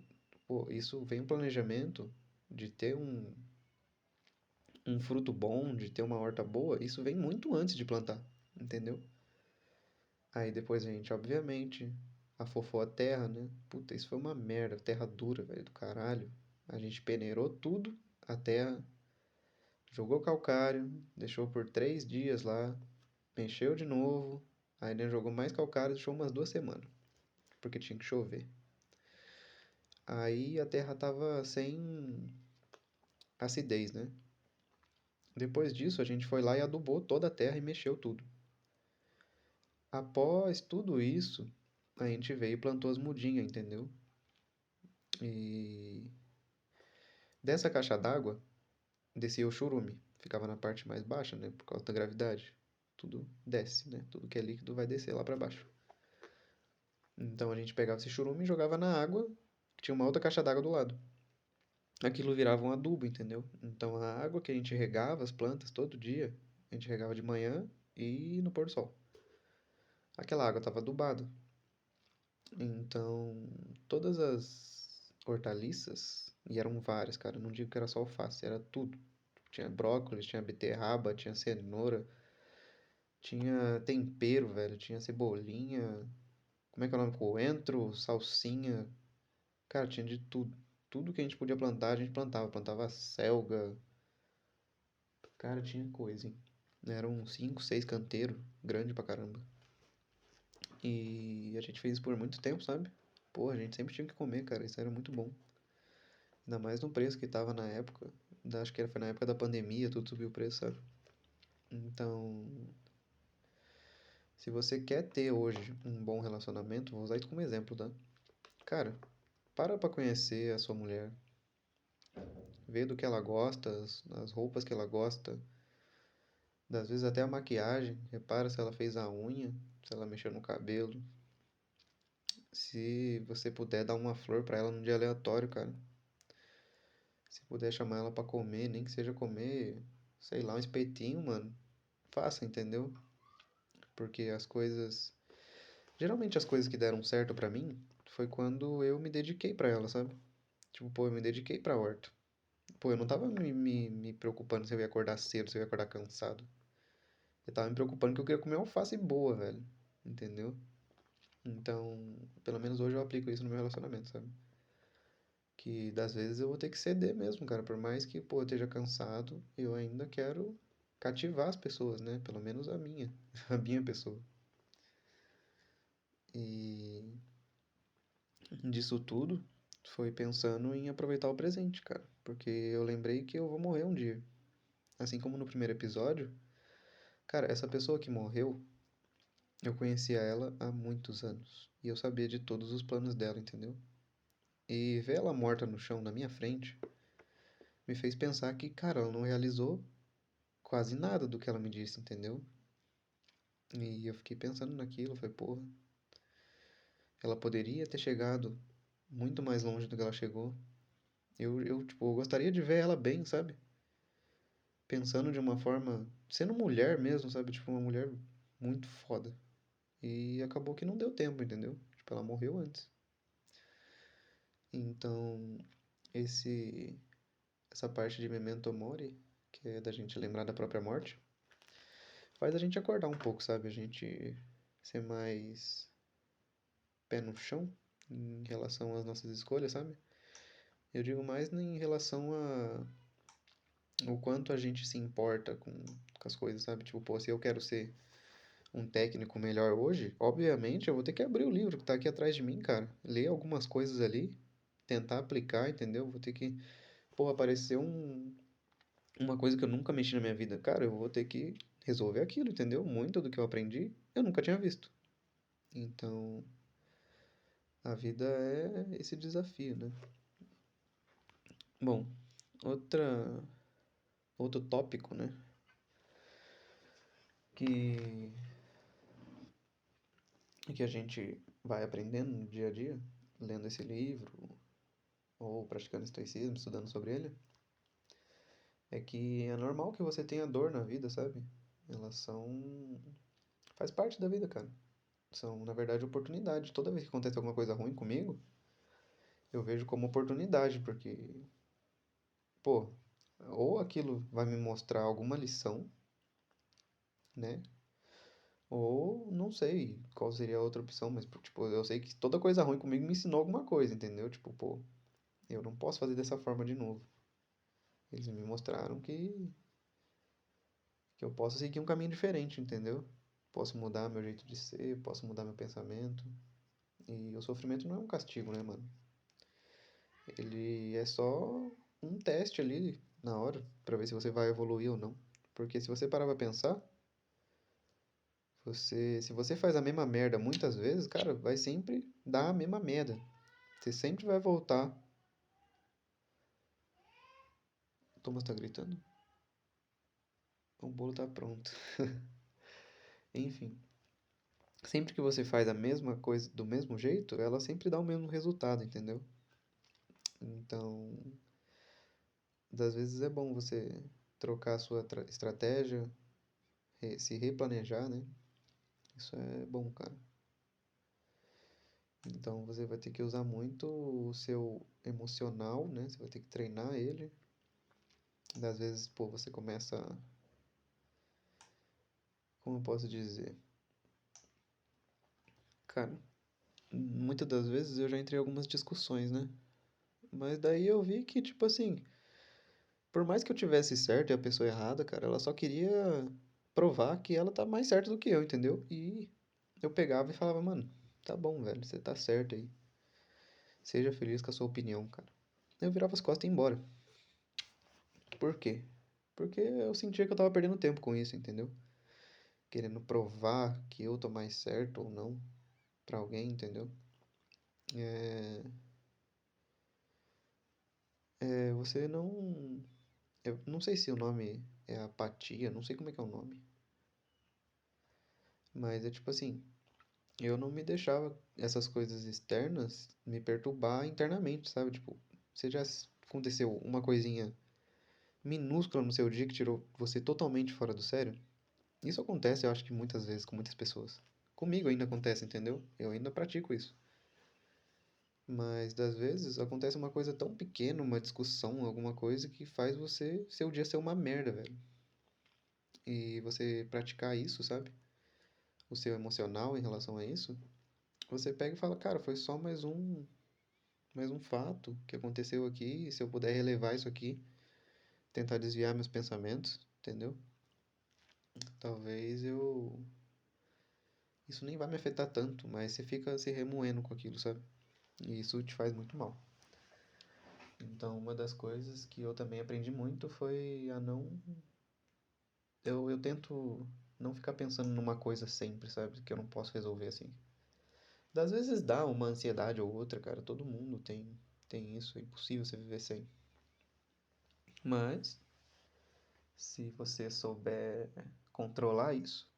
pô, isso vem um planejamento de ter um fruto bom, de ter uma horta boa. Isso vem muito antes de plantar, entendeu? Aí depois a gente, obviamente, afofou a terra, né? Puta, isso foi uma merda, terra dura, velho, do caralho. A gente peneirou tudo, a terra, jogou calcário, deixou por 3 dias lá, mexeu de novo, aí ele jogou mais calcário, deixou umas 2 semanas, porque tinha que chover. Aí a terra tava sem acidez, né? Depois disso, a gente foi lá e adubou toda a terra e mexeu tudo. Após tudo isso, a gente veio e plantou as mudinhas, entendeu? E dessa caixa d'água, descia o churume. Ficava na parte mais baixa, né? Por causa da gravidade. Tudo desce, né? Tudo que é líquido vai descer lá pra baixo. Então a gente pegava esse churume e jogava na água, que tinha uma outra caixa d'água do lado. Aquilo virava um adubo, entendeu? Então a água que a gente regava as plantas todo dia, a gente regava de manhã e no pôr do sol. Aquela água estava adubada. Então todas as hortaliças, e eram várias, cara, não digo que era só alface, era tudo. Tinha brócolis, tinha beterraba, tinha cenoura, tinha tempero, velho. Tinha cebolinha. Como é que é o nome? Coentro, salsinha. Cara, tinha de tudo. Tudo que a gente podia plantar, a gente plantava. Plantava selga. Cara, tinha coisa, hein? Eram 5, 6 canteiros. Grande pra caramba. E a gente fez isso por muito tempo, sabe? Pô, a gente sempre tinha que comer, cara. Isso era muito bom. Ainda mais no preço que tava na época. Acho que foi na época da pandemia, tudo subiu o preço, sabe? Então, se você quer ter hoje um bom relacionamento, vou usar isso como exemplo, tá? Cara, para pra conhecer a sua mulher, vê do que ela gosta, as roupas que ela gosta, às vezes até a maquiagem, repara se ela fez a unha, se ela mexeu no cabelo. Se você puder dar uma flor pra ela num dia aleatório, cara. Se puder chamar ela pra comer, nem que seja comer, sei lá, um espetinho, mano. Faça, entendeu? Porque as coisas, geralmente as coisas que deram certo pra mim foi quando eu me dediquei pra ela, sabe? Tipo, pô, eu me dediquei pra horta. Pô, eu não tava me preocupando se eu ia acordar cedo, se eu ia acordar cansado. Eu tava me preocupando que eu queria comer alface boa, velho. Entendeu? Então, pelo menos hoje eu aplico isso no meu relacionamento, sabe? Que das vezes eu vou ter que ceder mesmo, cara. Por mais que, pô, eu esteja cansado, eu ainda quero cativar as pessoas, né? Pelo menos a minha, a minha pessoa. E disso tudo foi pensando em aproveitar o presente, cara. Porque eu lembrei que eu vou morrer um dia. Assim como no primeiro episódio, cara, essa pessoa que morreu, eu conhecia ela há muitos anos. E eu sabia de todos os planos dela, entendeu? E ver ela morta no chão na minha frente me fez pensar que, cara, ela não realizou quase nada do que ela me disse, entendeu? E eu fiquei pensando naquilo, falei, porra, ela poderia ter chegado muito mais longe do que ela chegou. Tipo, eu gostaria de ver ela bem, sabe? Pensando de uma forma, sendo mulher mesmo, sabe? Tipo, uma mulher muito foda. E acabou que não deu tempo, entendeu? Tipo, ela morreu antes. Então, esse essa parte de Memento Mori, que é da gente lembrar da própria morte, faz a gente acordar um pouco, sabe? A gente ser mais pé no chão em relação às nossas escolhas, sabe? Eu digo mais em relação a o quanto a gente se importa com as coisas, sabe? Tipo, pô, se eu quero ser um técnico melhor hoje, obviamente eu vou ter que abrir o livro que tá aqui atrás de mim, cara. Ler algumas coisas ali, tentar aplicar, entendeu? Vou ter que, pô, aparecer uma coisa que eu nunca mexi na minha vida. Cara, eu vou ter que resolver aquilo, entendeu? Muito do que eu aprendi, eu nunca tinha visto. Então, a vida é esse desafio, né? Bom, outra, outro tópico, né? Que, que a gente vai aprendendo no dia a dia, lendo esse livro, ou praticando estoicismo, estudando sobre ele, é que é normal que você tenha dor na vida, sabe? Elas são. Faz parte da vida, cara. São, na verdade, oportunidades. Toda vez que acontece alguma coisa ruim comigo, eu vejo como oportunidade, porque, pô, ou aquilo vai me mostrar alguma lição, né? Ou não sei qual seria a outra opção, mas, tipo, eu sei que toda coisa ruim comigo me ensinou alguma coisa, entendeu? Tipo, pô, eu não posso fazer dessa forma de novo. Eles me mostraram que eu posso seguir um caminho diferente, entendeu? Posso mudar meu jeito de ser, posso mudar meu pensamento. E o sofrimento não é um castigo, né, mano? Ele é só um teste ali na hora pra ver se você vai evoluir ou não. Porque se você parar pra pensar, se você faz a mesma merda muitas vezes, cara, vai sempre dar a mesma merda. Você sempre vai voltar. O Thomas tá gritando? O bolo tá pronto. Enfim, sempre que você faz a mesma coisa do mesmo jeito, ela sempre dá o mesmo resultado, entendeu? Então, às vezes é bom você trocar a sua estratégia, se replanejar, né? Isso é bom, cara. Então você vai ter que usar muito o seu emocional, né? Você vai ter que treinar ele. Às vezes, pô, você começa, como eu posso dizer? Cara, muitas das vezes eu já entrei em algumas discussões, né? Mas daí eu vi que, tipo assim, por mais que eu tivesse certo e a pessoa errada, cara, ela só queria provar que ela tá mais certa do que eu, entendeu? E eu pegava e falava, mano, tá bom, velho, você tá certo aí. Seja feliz com a sua opinião, cara. Eu virava as costas e ia embora. Por quê? Porque eu sentia que eu tava perdendo tempo com isso, entendeu? Querendo provar que eu tô mais certo ou não pra alguém, entendeu? É, você não. Eu não sei se o nome é apatia, não sei como é que é o nome. Mas é tipo assim, eu não me deixava essas coisas externas me perturbar internamente, sabe? Tipo, se já aconteceu uma coisinha minúscula no seu dia que tirou você totalmente fora do sério. Isso acontece, eu acho que muitas vezes com muitas pessoas. Comigo ainda acontece, entendeu? Eu ainda pratico isso. Mas das vezes acontece uma coisa tão pequena, uma discussão, alguma coisa que faz seu dia ser uma merda, velho. E você praticar isso, sabe? O seu emocional em relação a isso, você pega e fala, cara, foi só mais um fato que aconteceu aqui, e se eu puder relevar isso aqui, tentar desviar meus pensamentos, entendeu? Talvez eu isso nem vai me afetar tanto, mas você fica se remoendo com aquilo, sabe? E isso te faz muito mal. Então, uma das coisas que eu também aprendi muito foi a não. Eu tento não ficar pensando numa coisa sempre, sabe? Que eu não posso resolver assim. Das vezes dá uma ansiedade ou outra, cara. Todo mundo tem isso. É impossível você viver sem. Mas, se você souber controlar isso,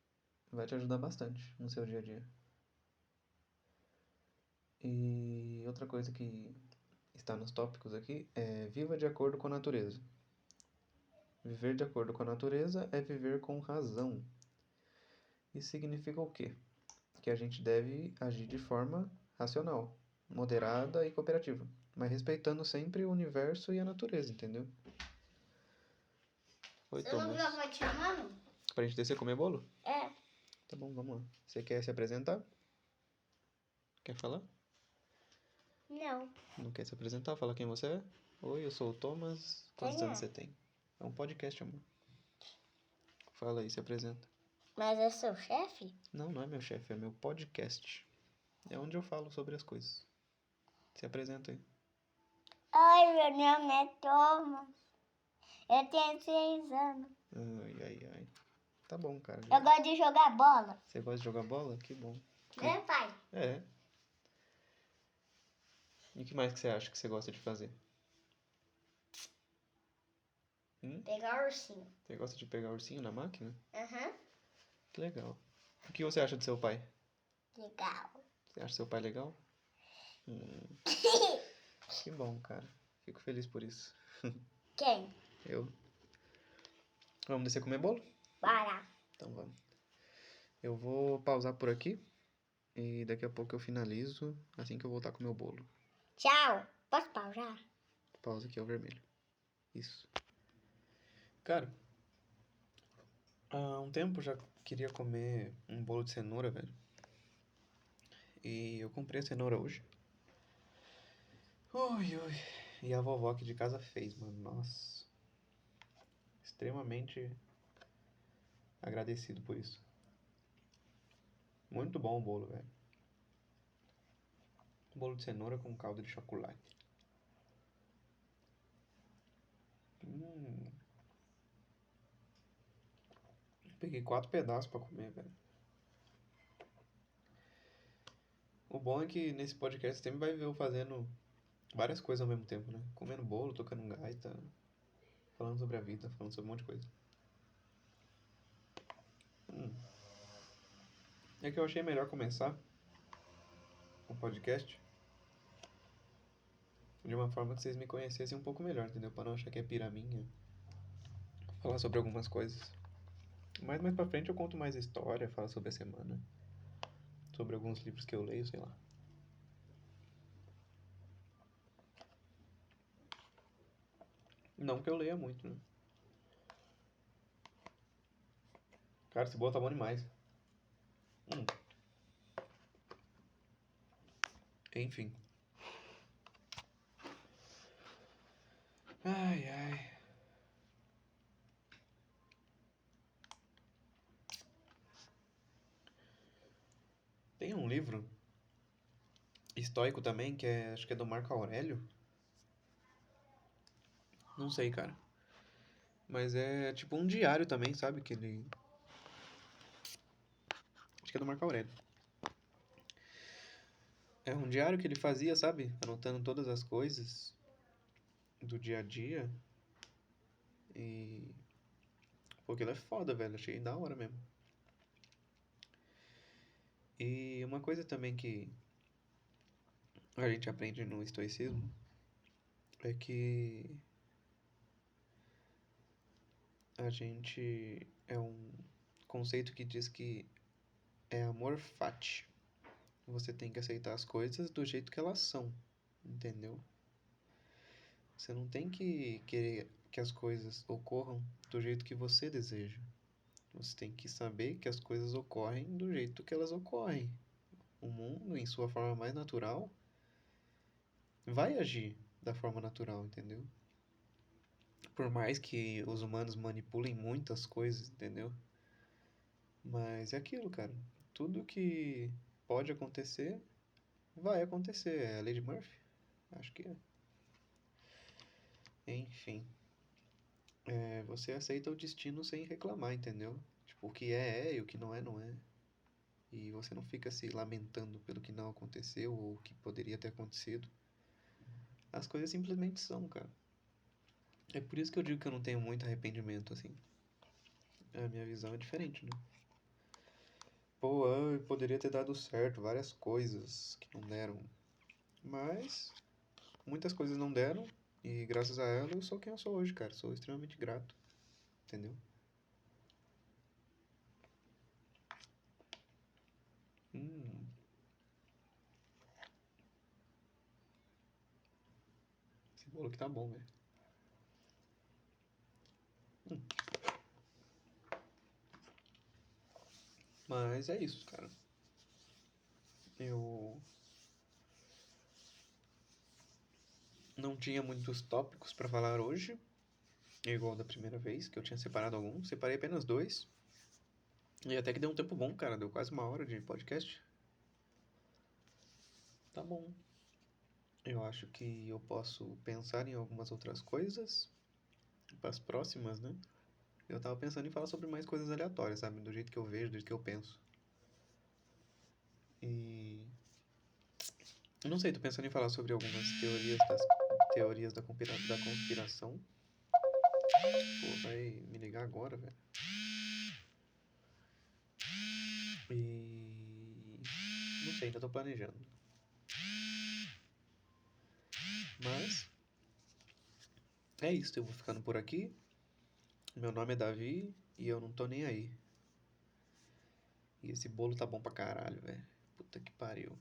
vai te ajudar bastante no seu dia a dia. E outra coisa que está nos tópicos aqui é viva de acordo com a natureza. Viver de acordo com a natureza é viver com razão. Isso significa o quê? Que a gente deve agir de forma racional, moderada e cooperativa, mas respeitando sempre o universo e a natureza, entendeu? Oi, Você não Thomas. já vai te chamando? Pra gente descer e comer bolo? É. Tá bom, vamos lá. Você quer se apresentar? Quer falar? Não. Não quer se apresentar? Fala quem você é? Oi, eu sou o Thomas. Quantos Quem anos é? você tem? É um podcast, amor. Fala aí, se apresenta. Mas é seu chefe? Não, não é meu chefe, é meu podcast. É onde eu falo sobre as coisas. Se apresenta aí. Oi, meu nome é Thomas. Eu tenho 6 anos. Ai, ai, ai. Tá bom, cara. Eu gosto de jogar bola. Você gosta de jogar bola? Que bom. Né, pai? É. E o que mais que você acha que você gosta de fazer? Pegar ursinho. Você gosta de pegar ursinho na máquina? Aham. Que legal. O que você acha do seu pai? Legal. Você acha seu pai legal? Que bom, cara. Fico feliz por isso. Quem? Eu. Vamos descer comer bolo? Para. Então vamos. Eu vou pausar por aqui e daqui a pouco eu finalizo assim que eu voltar com o meu bolo. Tchau. Posso pausar? Pausa aqui é o vermelho. Isso. Cara, há um tempo já queria comer um bolo de cenoura, velho. E eu comprei a cenoura hoje. Ui, ui. E a vovó aqui de casa fez, mano. Nossa. Extremamente agradecido por isso. Muito bom o bolo, velho. Bolo de cenoura com calda de chocolate. Peguei 4 pedaços pra comer, velho. O bom é que nesse podcast sempre vai ver eu fazendo várias coisas ao mesmo tempo, né? Comendo bolo, tocando gaita, falando sobre a vida, falando sobre um monte de coisa. É que eu achei melhor começar o podcast de uma forma que vocês me conhecessem um pouco melhor, entendeu? Pra não achar que é piraminha. Falar sobre algumas coisas. Mas mais pra frente eu conto mais a história, falo sobre a semana. Sobre alguns livros que eu leio, sei lá. Não que eu leia muito, né? Cara, esse bolo tá bom demais. Enfim. Ai, ai. Tem um livro estoico também, que é, acho que é do Marco Aurélio. Não sei, cara. Mas é tipo um diário também, sabe? Que ele. Acho que é do Marco Aurélio. É um diário que ele fazia, sabe? Anotando todas as coisas do dia a dia. E. Pô, aquilo é foda, velho. Achei da hora mesmo. E uma coisa também que a gente aprende no estoicismo é que a gente. É um conceito que diz que é amor fati. Você tem que aceitar as coisas do jeito que elas são, entendeu? Você não tem que querer que as coisas ocorram do jeito que você deseja. Você tem que saber que as coisas ocorrem do jeito que elas ocorrem. O mundo, em sua forma mais natural, vai agir da forma natural, entendeu? Por mais que os humanos manipulem muitas coisas, entendeu? Mas é aquilo, cara. Tudo que pode acontecer vai acontecer. É a lei de Murphy? Acho que é. Enfim, você aceita o destino sem reclamar, entendeu? Tipo, o que é e o que não é, não é. E você não fica se lamentando pelo que não aconteceu ou o que poderia ter acontecido. As coisas simplesmente são, cara. É por isso que eu digo que eu não tenho muito arrependimento, assim. A minha visão é diferente, né? Pô, poderia ter dado certo, várias coisas que não deram. Mas muitas coisas não deram. E graças a ela eu sou quem eu sou hoje, cara. Sou extremamente grato, entendeu? Hum, esse bolo aqui tá bom, velho. Hum, mas é isso, cara. Eu não tinha muitos tópicos pra falar hoje, igual da primeira vez, que eu tinha separado alguns. Separei apenas dois. E até que deu um tempo bom, cara. Deu quase 1 hora de podcast. Tá bom. Eu acho que eu posso pensar em algumas outras coisas para as próximas, né? Eu tava pensando em falar sobre mais coisas aleatórias, sabe? Do jeito que eu vejo, do jeito que eu penso. E eu não sei, tô pensando em falar sobre algumas teorias da conspiração. Pô, vai me ligar agora, velho. E não sei, ainda tô planejando. Mas é isso, eu vou ficando por aqui. Meu nome é Davi e eu não tô nem aí. E esse bolo tá bom pra caralho, velho. Puta que pariu.